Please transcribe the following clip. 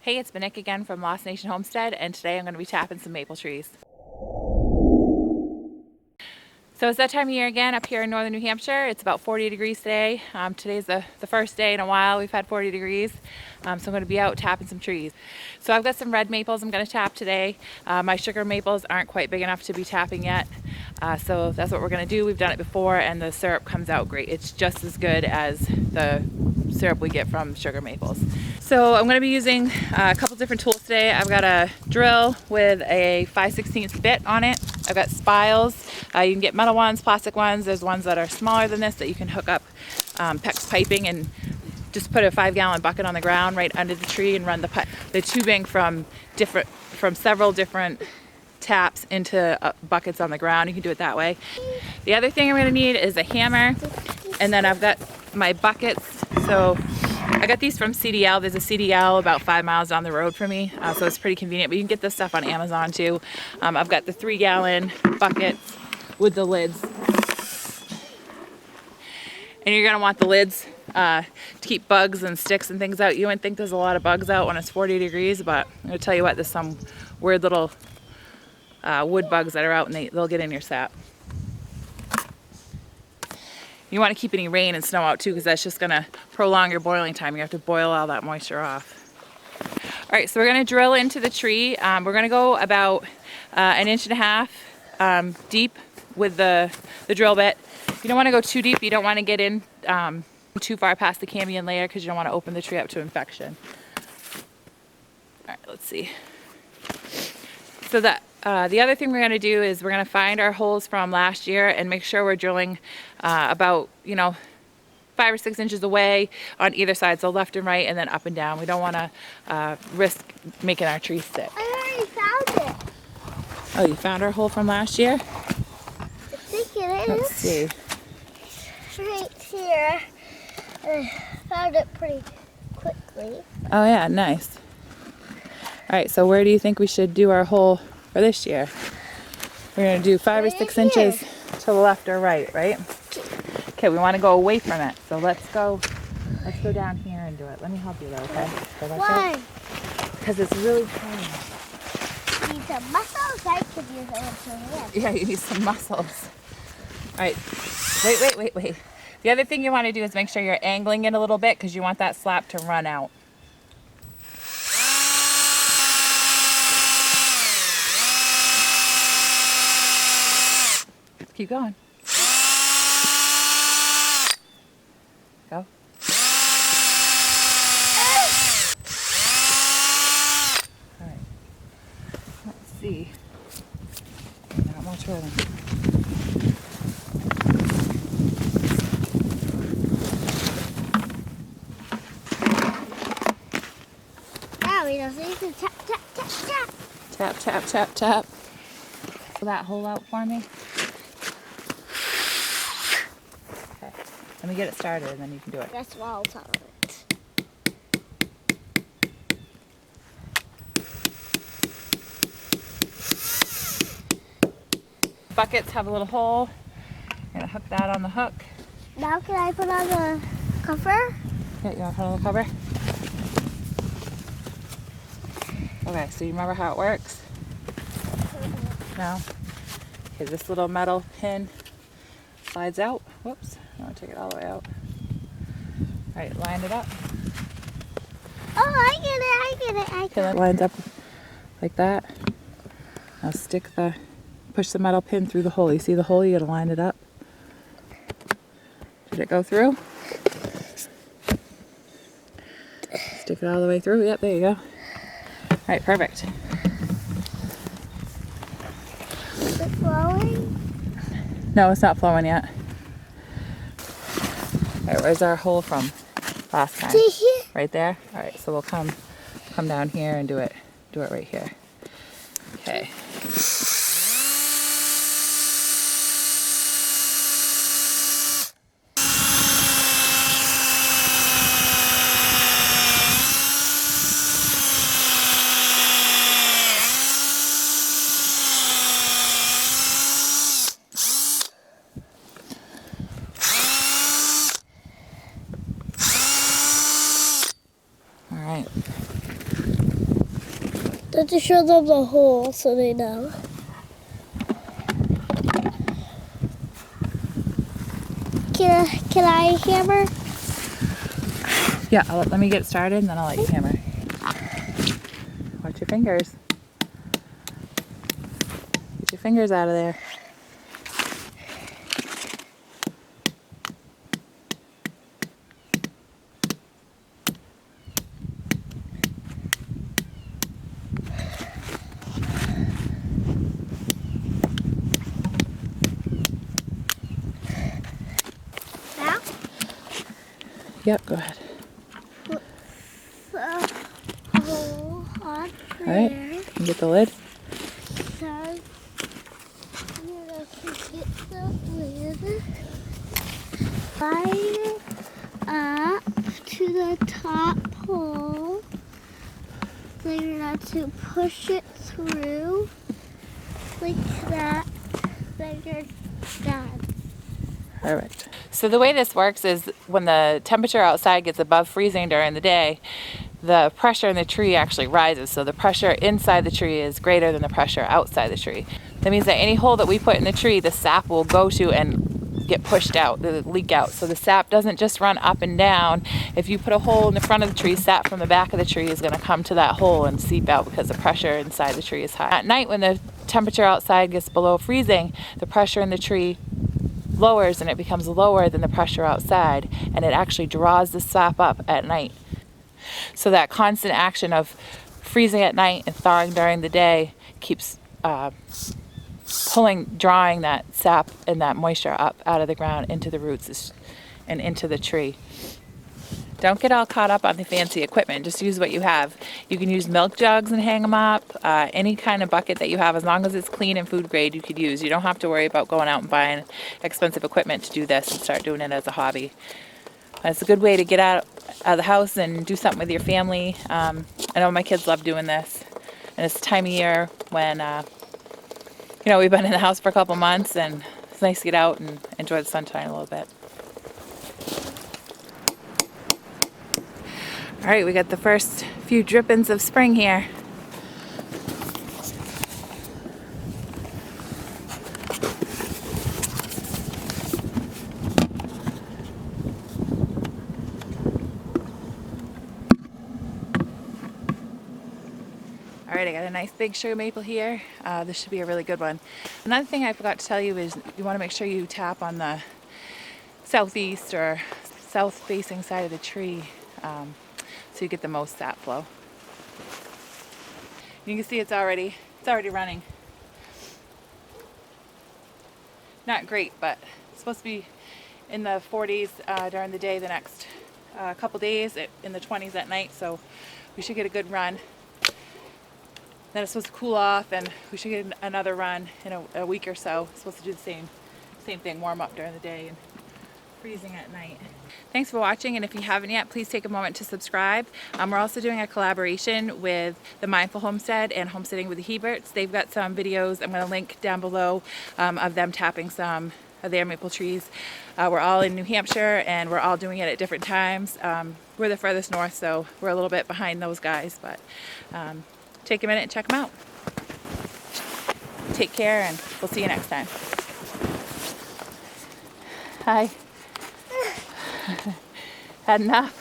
Hey, it's Nick again from Lost Nation Homestead, and today I'm going to be tapping some maple trees. So it's that time of year again up here in northern New Hampshire. It's about 40 degrees today. Today's the first day in a while we've had 40 degrees. So I'm going to be out tapping some trees. So I've got some red maples I'm going to tap today. My sugar maples aren't quite big enough to be tapping yet. So that's what we're going to do. We've done it before and the syrup comes out great. It's just as good as the syrup we get from sugar maples. So I'm going to be using a couple different tools today. I've got a drill with a 5/16 bit on it. I've got spiles. You can get metal ones, plastic ones. There's ones that are smaller than this that you can hook up PEX piping and just put a 5-gallon bucket on the ground right under the tree and run the tubing from several different taps into buckets on the ground. You can do it that way. The other thing I'm going to need is a hammer, and then I've got my buckets. So I got these from CDL. There's a CDL about 5 miles down the road from me, so it's pretty convenient. But you can get this stuff on Amazon too. I've got the 3-gallon buckets with the lids. And you're going to want the lids to keep bugs and sticks and things out. You wouldn't think there's a lot of bugs out when it's 40 degrees, but I'm going to tell you what, there's some weird little wood bugs that are out, and they'll get in your sap. You want to keep any rain and snow out too, because that's just going to prolong your boiling time. You have to boil all that moisture off. All right, so we're going to drill into the tree. We're going to go about 1.5 inches deep with the drill bit. You don't want to go too deep. You don't want to get in too far past the cambium layer because you don't want to open the tree up to infection. All right, let's see. So the other thing we're going to do is we're going to find our holes from last year and make sure we're drilling about 5 or 6 inches away on either side, so left and right and then up and down. We don't want to risk making our tree sick. I already found it. Oh, you found our hole from last year? I think it is. Let's see. Right here. I found it pretty quickly. Oh yeah, nice. All right, so where do you think we should do our hole for this year? We're going to do 5 or 6 inches to the left or right, right? Okay, we want to go away from it. So let's go down here and do it. Let me help you though, okay? So Why? Because it's really tiny. You need some muscles. I could use it with your hands. Yeah, you need some muscles. All right, wait. The other thing you want to do is make sure you're angling it a little bit because you want that slap to run out. Keep going. Go. All right. Let's see. Not much rolling. Now we just need to tap, tap, tap, tap. Tap, tap, tap, tap. Pull that hole out for me. Okay. Let me get it started and then you can do it. That's what I'll tell it. Buckets have a little hole. I'm gonna hook that on the hook. Now can I put on the cover? Okay, you want to put on the cover? Okay, so you remember how it works? No? Okay, this little metal pin slides out. Whoops, I want to take it all the way out. All right, line it up. Oh, I get it. Okay, that lines up like that. Now push the metal pin through the hole. You see the hole? You gotta line it up. Did it go through? Stick it all the way through. Yep, there you go. All right, perfect. Is it flowing? No, it's not flowing yet. All right, where's our hole from last time? Here. Right there? All right, so we'll come down here and do it right here. Okay. All right. Then to show them the hole so they know. Can I hammer? Yeah, let me get started and then I'll let you hammer. Watch your fingers. Get your fingers out of there. Now? Yep, go ahead. Put the hole on there. Alright, you get the lid. So, you can get the lid. Slide it up to the top hole. Then you're going to push it through like that. Then you're done. Perfect. So the way this works is when the temperature outside gets above freezing during the day, the pressure in the tree actually rises. So the pressure inside the tree is greater than the pressure outside the tree. That means that any hole that we put in the tree, the sap will go to and get pushed out, leak out. So the sap doesn't just run up and down. If you put a hole in the front of the tree, sap from the back of the tree is going to come to that hole and seep out because the pressure inside the tree is high. At night when the temperature outside gets below freezing, the pressure in the tree lowers and it becomes lower than the pressure outside, and it actually draws the sap up at night. So that constant action of freezing at night and thawing during the day keeps drawing that sap and that moisture up out of the ground into the roots and into the tree. Don't get all caught up on the fancy equipment. Just use what you have. You can use milk jugs and hang them up. Any kind of bucket that you have, as long as it's clean and food grade, you could use. You don't have to worry about going out and buying expensive equipment to do this and start doing it as a hobby. It's a good way to get out of the house and do something with your family. I know my kids love doing this. And it's the time of year when, we've been in the house for a couple months and it's nice to get out and enjoy the sunshine a little bit. All right, we got the first few drippings of spring here. All right, I got a nice big sugar maple here. This should be a really good one. Another thing I forgot to tell you is you want to make sure you tap on the southeast or south-facing side of the tree. So you get the most sap flow. You can see it's already running. Not great, but it's supposed to be in the 40s during the day the next couple days, in the 20s at night, so we should get a good run. Then it's supposed to cool off and we should get another run in a week or so. It's supposed to do the same thing, warm up during the day and freezing at night. Thanks for watching, and if you haven't yet, please take a moment to subscribe. We're also doing a collaboration with the Mindful Homestead and Homesteading with the Heberts. They've got some videos I'm going to link down below of them tapping some of their maple trees. We're all in New Hampshire and we're all doing it at different times. We're the furthest north, so we're a little bit behind those guys, but take a minute and check them out. Take care, and we'll see you next time. Hi. Had enough?